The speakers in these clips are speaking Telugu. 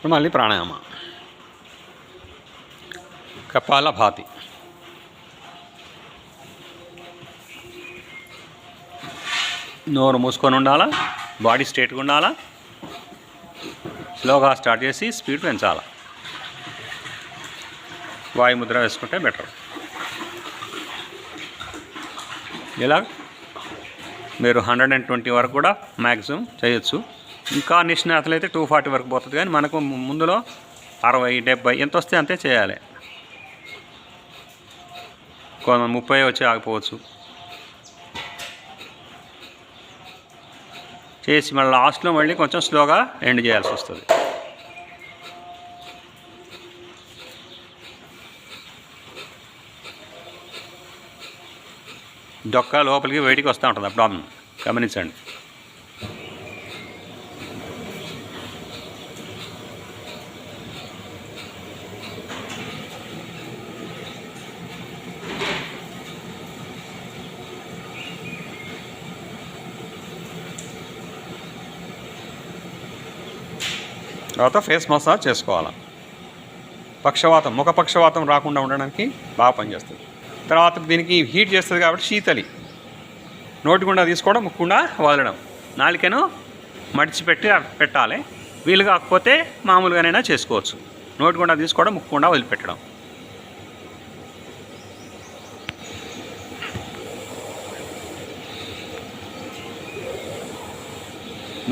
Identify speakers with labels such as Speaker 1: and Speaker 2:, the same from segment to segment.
Speaker 1: ఇప్పుడు మళ్ళీ ప్రాణాయామ. కపాలభాతి. నోరు మూసుకొని ఉండాలా, బాడీ స్ట్రేట్గా ఉండాలా, స్లోగా స్టార్ట్ చేసి స్పీడ్ పెంచాలా. వాయుముద్ర వేసుకుంటే బెటర్. ఇలా మీరు 120 వరకు కూడా మ్యాక్సిమం చేయొచ్చు. ఇంకా నిష్ణాతులు అయితే 240 వరకు పోతుంది. కానీ మనకు ముందులో 60, 70 ఎంత వస్తే అంతే చేయాలి. కొంత 30 వచ్చి ఆగిపోవచ్చు. చేసి మళ్ళీ లాస్ట్లో మళ్ళీ కొంచెం స్లోగా ఎండ్ చేయాల్సి వస్తుంది. డొక్క లోపలికి బయటికి వస్తూ ఉంటుంది అబ్డామిన్, గమనించండి. తర్వాత ఫేస్ మసాజ్ చేసుకోవాలి. పక్షవాతం, ముఖ పక్షవాతం రాకుండా ఉండడానికి బాగా పనిచేస్తుంది. తర్వాత దీనికి హీట్ చేస్తుంది కాబట్టి శీతలి. నోటి గుండా తీసుకోవడం, ముక్కుండా వదలడం. నాలుకను మడిచిపెట్టి పెట్టాలి. వీలు కాకపోతే మామూలుగానైనా చేసుకోవచ్చు. నోటి గుండా తీసుకోవడం, ముక్కుండా వదిలిపెట్టడం.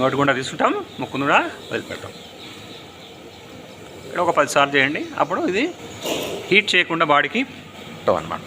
Speaker 1: నోటి గుండా తీసుకుంటాం, ముక్కు కూడా వదిలిపెట్టడం. ఇక్కడ ఒక 10 సార్లు చేయండి. అప్పుడు ఇది హీట్ చేయకుండా బాడీకి అన్నమాట.